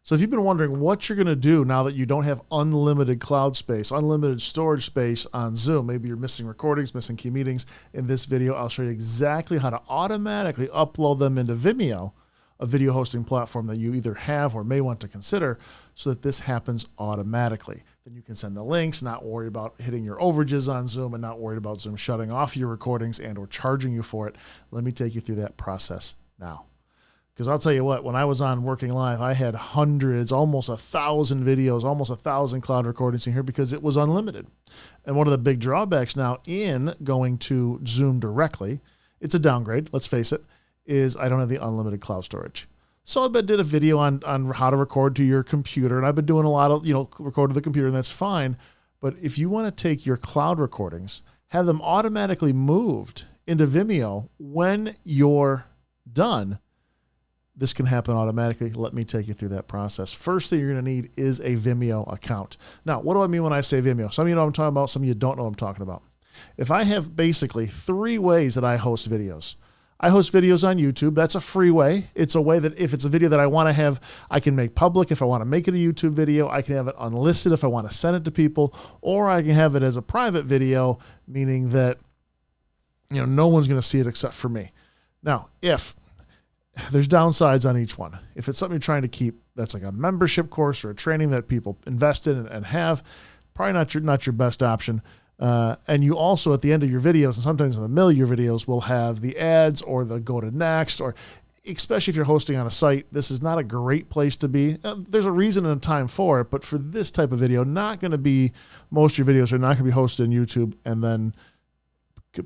So if you've been wondering what you're going to do now that you don't have unlimited cloud space, unlimited storage space on Zoom, maybe you're missing recordings, missing key meetings, in this video, I'll show you exactly how to automatically upload them into Vimeo, a video hosting platform that you either have or may want to consider, so that this happens automatically. Then you can send the links, not worry about hitting your overages on Zoom, and not worried about Zoom shutting off your recordings and or charging you for it. Let me take you through that process now. Because I'll tell you what, when I was on Working Live, I had hundreds, almost 1,000 videos, almost 1,000 cloud recordings in here because it was unlimited. And one of the big drawbacks now in going to Zoom directly, it's a downgrade, let's face it, is I don't have the unlimited cloud storage. So I did a video on how to record to your computer, and I've been doing a lot of, record to the computer, and that's fine. But if you want to take your cloud recordings, have them automatically moved into Vimeo when you're done, this can happen automatically. Let me take you through that process. First thing you're going to need is a Vimeo account. Now, what do I mean when I say Vimeo? Some of you know what I'm talking about. Some of you don't know what I'm talking about. If I have basically 3 ways that I host videos. I host videos on YouTube. That's a free way. It's a way that if it's a video that I want to have, I can make public. If I want to make it a YouTube video, I can have it unlisted if I want to send it to people, or I can have it as a private video, meaning that no one's going to see it except for me. Now, if there's downsides on each one. If it's something you're trying to keep, that's like a membership course or a training that people invest in and have, probably not your best option. And you also, at the end of your videos, and sometimes in the middle of your videos, will have the ads or the go to next, or especially if you're hosting on a site, this is not a great place to be. There's a reason and a time for it, but for this type of video, most of your videos are not going to be hosted on YouTube and then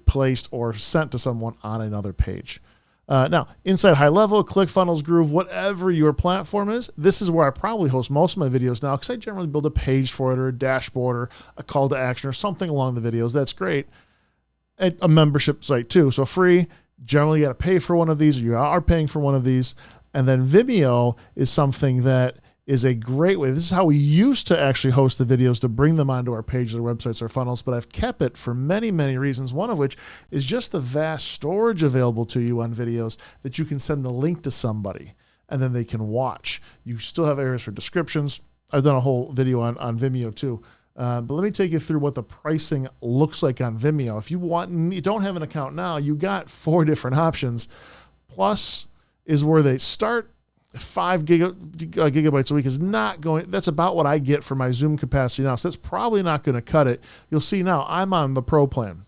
placed or sent to someone on another page. Now, inside High Level, ClickFunnels, Groove, whatever your platform is, this is where I probably host most of my videos now, because I generally build a page for it or a dashboard or a call to action or something along the videos. That's great. A membership site too. So free, generally you got to pay for one of these, or you are paying for one of these. And then Vimeo is something that is a great way. This is how we used to actually host the videos to bring them onto our pages, our websites, our funnels, but I've kept it for many, many reasons, one of which is just the vast storage available to you on videos that you can send the link to somebody and then they can watch. You still have areas for descriptions. I've done a whole video on Vimeo too. But let me take you through what the pricing looks like on Vimeo. If you don't have an account now, you got 4 different options. Plus is where they start. 5 gigabytes a week is not going, that's about what I get for my Zoom capacity now. So that's probably not going to cut it. You'll see now I'm on the Pro plan.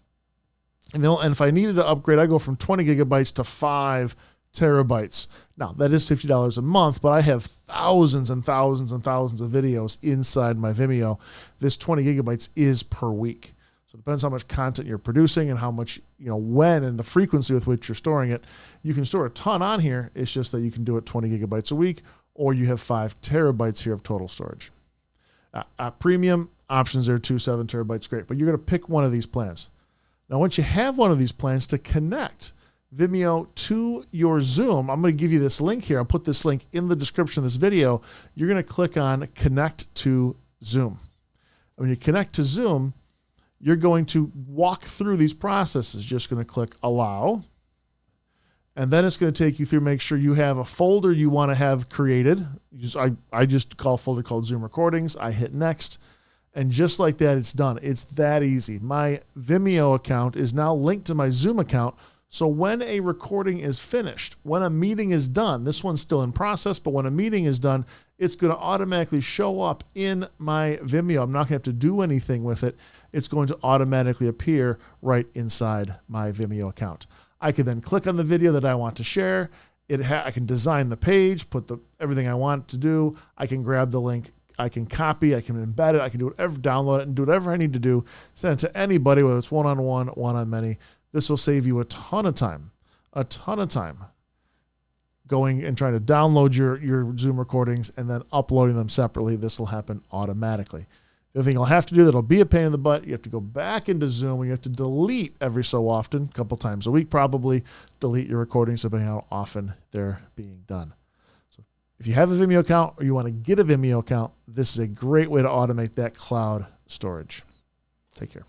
And if I needed to upgrade, I go from 20 gigabytes to 5 terabytes. Now that is $50 a month, but I have thousands and thousands and thousands of videos inside my Vimeo. This 20 gigabytes is per week. So it depends how much content you're producing and how much, when and the frequency with which you're storing it. You can store a ton on here. It's just that you can do it 20 gigabytes a week, or you have 5 terabytes here of total storage. Premium options there too, 7 terabytes, great. But you're going to pick one of these plans. Now, once you have one of these plans, to connect Vimeo to your Zoom, I'm going to give you this link here. I'll put this link in the description of this video. You're going to click on Connect to Zoom. When you connect to Zoom, you're going to walk through these processes. Just going to click Allow. And then it's going to take you through, make sure you have a folder you want to have created. I just call a folder called Zoom Recordings. I hit Next. And just like that, it's done. It's that easy. My Vimeo account is now linked to my Zoom account. So when a recording is finished, when a meeting is done, this one's still in process, but when a meeting is done, it's going to automatically show up in my Vimeo. I'm not going to have to do anything with it. It's going to automatically appear right inside my Vimeo account. I can then click on the video that I want to share. I can design the page, put everything I want to do. I can grab the link. I can copy, I can embed it, I can do whatever, download it, and do whatever I need to do. Send it to anybody, whether it's one-on-one, one-on-many. This will save you a ton of time going and trying to download your Zoom recordings and then uploading them separately. This will happen automatically. The other thing you'll have to do that'll be a pain in the butt, you have to go back into Zoom and you have to delete every so often, a couple times a week probably, delete your recordings depending on how often they're being done. So if you have a Vimeo account or you want to get a Vimeo account, this is a great way to automate that cloud storage. Take care.